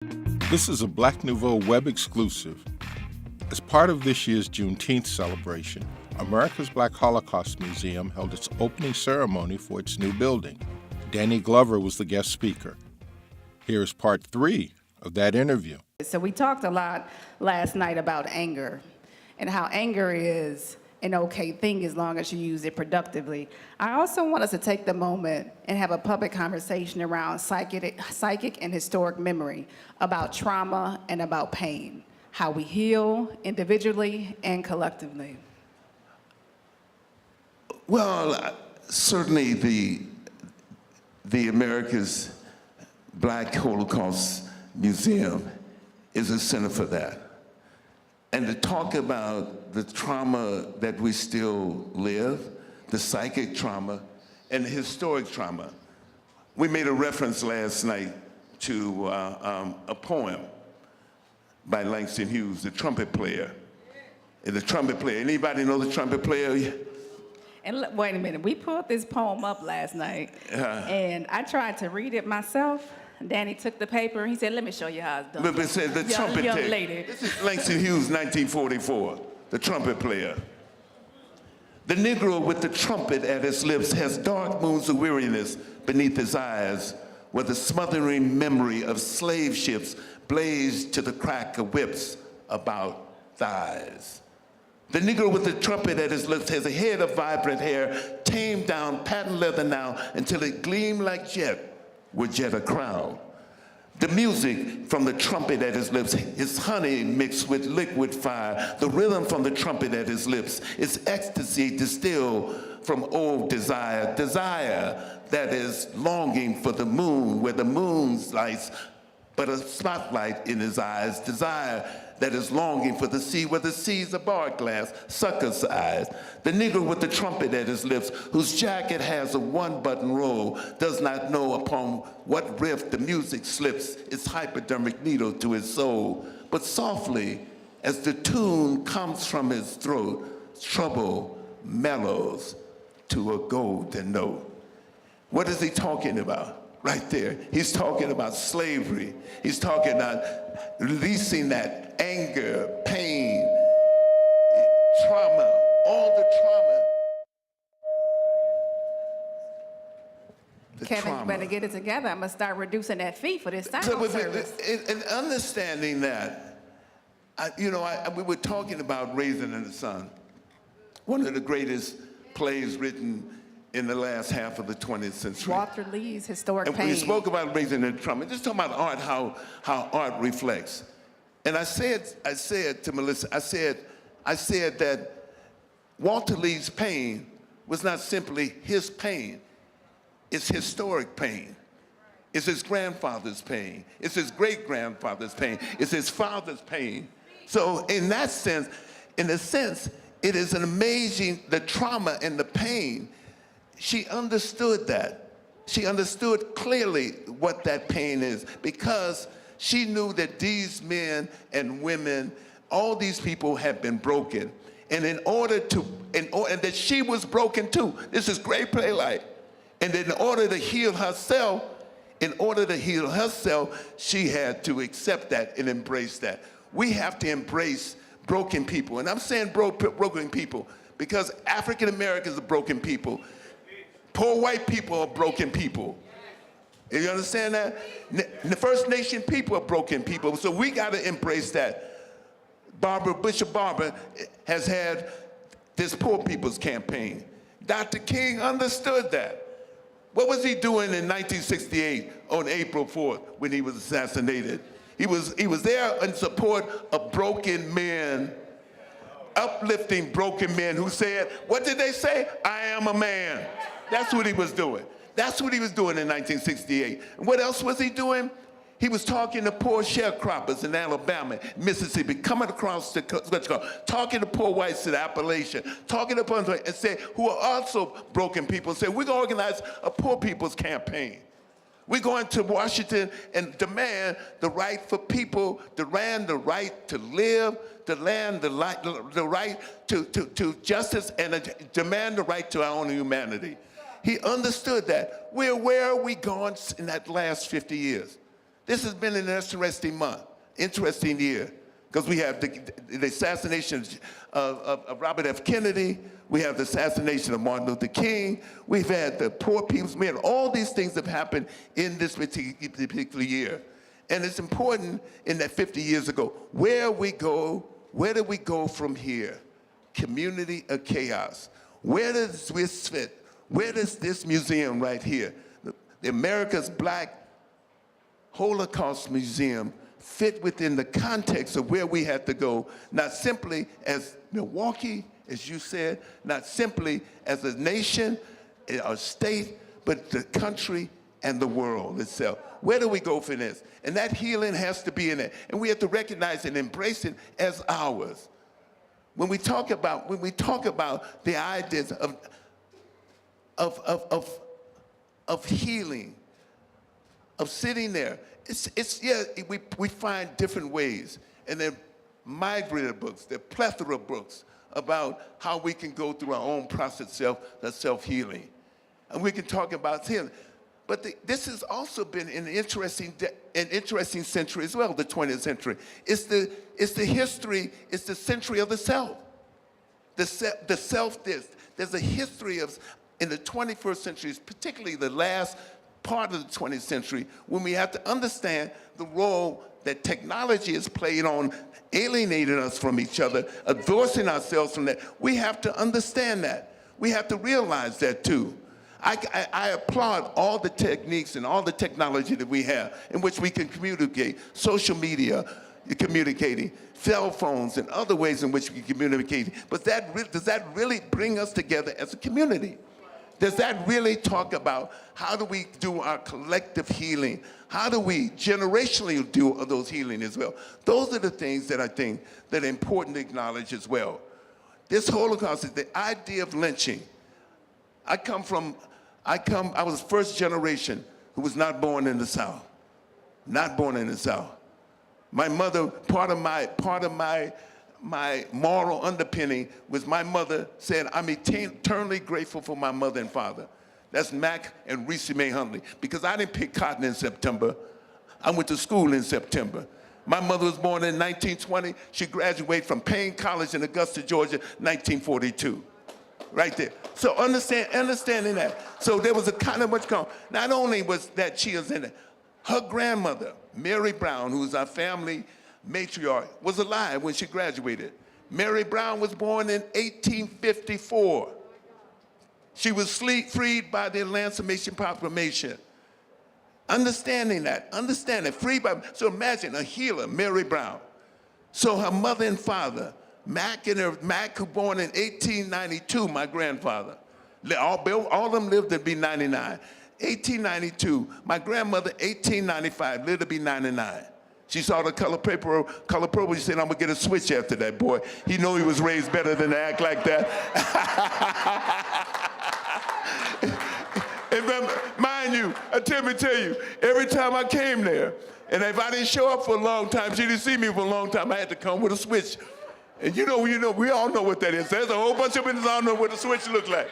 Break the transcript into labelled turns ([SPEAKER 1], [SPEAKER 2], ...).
[SPEAKER 1] This is a Black Nouveau web exclusive. As part of this year's Juneteenth celebration, America's Black Holocaust Museum held its opening ceremony for its new building. Danny Glover was the guest speaker. Here is part 3 of that interview.
[SPEAKER 2] So we talked a lot last night about anger and how anger is an okay thing as long as you use it productively. I also want us to take the moment and have a public conversation around psychic and historic memory, about trauma and about pain, how we heal individually and collectively.
[SPEAKER 3] Well, certainly the America's Black Holocaust Museum is a center for that. And to talk about the trauma that we still live, the psychic trauma and the historic trauma. We made a reference last night to a poem by Langston Hughes, the trumpet player. And the trumpet player, anybody know the trumpet player?
[SPEAKER 2] And wait a minute, we pulled this poem up last night, and I tried to read it myself. Danny took the paper, and he said, let me show you how it's done.
[SPEAKER 3] But it says the trumpet
[SPEAKER 2] young
[SPEAKER 3] player.
[SPEAKER 2] lady.
[SPEAKER 3] This is Langston Hughes, 1944, the trumpet player. The Negro with the trumpet at his lips has dark moons of weariness beneath his eyes, where the smothering memory of slave ships blazed to the crack of whips about thighs. The Negro with the trumpet at his lips has a head of vibrant hair, tamed down patent leather now until it gleamed like jet would jet a crown. The music from the trumpet at his lips is honey mixed with liquid fire. The rhythm from the trumpet at his lips is ecstasy distilled from old desire. Desire that is longing for the moon, where the moon's lights but a spotlight in his eyes. Desire that is longing for the sea, where the sea's a bar glass, sucker's eyes. The Negro with the trumpet at his lips, whose jacket has a one-button roll, does not know upon what riff the music slips its hypodermic needle to his soul. But softly, as the tune comes from his throat, trouble mellows to a golden note. What is he talking about? Right there. He's talking about slavery. He's talking about releasing that anger, pain, trauma, all the trauma.
[SPEAKER 2] Kevin, you better get it together. I'm going to start reducing that fee for this sound service.
[SPEAKER 3] And understanding that, we were talking about Raisin in the Sun, one of the greatest plays written in the last half of the 20th century.
[SPEAKER 2] Walter Lee's Historic
[SPEAKER 3] and
[SPEAKER 2] Pain.
[SPEAKER 3] We spoke about raising the trauma. Just talking about art, how art reflects. And I said to Melissa, I said that Walter Lee's pain was not simply his pain. It's historic pain. It's his grandfather's pain. It's his great-grandfather's pain. It's his father's pain. So in that sense, it is an amazing, the trauma and the pain. She understood that. She understood clearly what that pain is, because she knew that these men and women, all these people have been broken. And and that she was broken too. This is great playwright. And in order to heal herself, she had to accept that and embrace that. We have to embrace broken people. And I'm saying broken people because African Americans are broken people. Poor white people are broken people. You understand that? The First Nation people are broken people, so we got to embrace that. Bishop Barber has had this poor people's campaign. Dr. King understood that. What was he doing in 1968 on April 4th when he was assassinated? He was there in support of broken men, uplifting broken men who said, what did they say? I am a man. That's what he was doing. That's what he was doing in 1968. And what else was he doing? He was talking to poor sharecroppers in Alabama, Mississippi, coming across the, talking to poor whites in Appalachia, talking to poor and say, who are also broken people, say, we're going to organize a poor people's campaign. We're going to Washington and demand the right for people, demand the right to live, demand the right to justice, and demand the right to our own humanity. He understood that. Where are we going in that last 50 years? This has been an interesting month, interesting year, because we have the assassination of Robert F. Kennedy, we have the assassination of Martin Luther King, we've had the Poor People's Movement, all these things have happened in this particular year. And it's important in that 50 years ago, where do we go from here? Community or chaos? Where does this fit? Where does this museum right here, the America's Black Holocaust Museum, fit within the context of where we had to go, not simply as Milwaukee, as you said, not simply as a nation, a state, but the country and the world itself. Where do we go for this? And that healing has to be in it. And we have to recognize and embrace it as ours. When we talk about the ideas of healing, of sitting there, we find different ways. And there are myriad of books, there are plethora of books about how we can go through our own process of self-healing. And we can talk about healing. But this has also been an interesting century as well, the 20th century. It's the history, it's the century of the self. The self, there's a history of, in the 21st century, particularly the last part of the 20th century, when we have to understand the role that technology has played on alienating us from each other, divorcing ourselves from that. We have to understand that. We have to realize that too. I applaud all the techniques and all the technology that we have in which we can communicate, social media, communicating, cell phones, and other ways in which we can communicate. But does that really bring us together as a community? Does that really talk about how do we do our collective healing? How do we generationally do those healing as well? Those are the things that I think that are important to acknowledge as well. This Holocaust is the idea of lynching. I was first generation who was not born in the South. Not born in the South. My mother, part of my moral underpinning was my mother said, I'm eternally grateful for my mother and father. That's Mac and Reese May Huntley. Because I didn't pick cotton in September. I went to school in September. My mother was born in 1920. She graduated from Payne College in Augusta, Georgia, 1942. Right there. So understanding that. So there was a kind of much going. Not only was that she was in it, her grandmother, Mary Brown, who was our family matriarch, was alive when she graduated. Mary Brown was born in 1854. She was freed by the Emancipation Proclamation. Understanding that, freed by, so imagine a healer, Mary Brown. So her mother and father, Mac was born in 1892, my grandfather. All of them lived to be 99. 1892, my grandmother, 1895, lived to be 99. She saw the color purple, she said, I'm gonna get a switch after that boy. He knew he was raised better than to act like that. And mind you, let me tell you, every time I came there, and if I didn't show up for a long time, she didn't see me for a long time, I had to come with a switch. And you know, we all know what that is. There's a whole bunch of us that don't know what a switch looks like.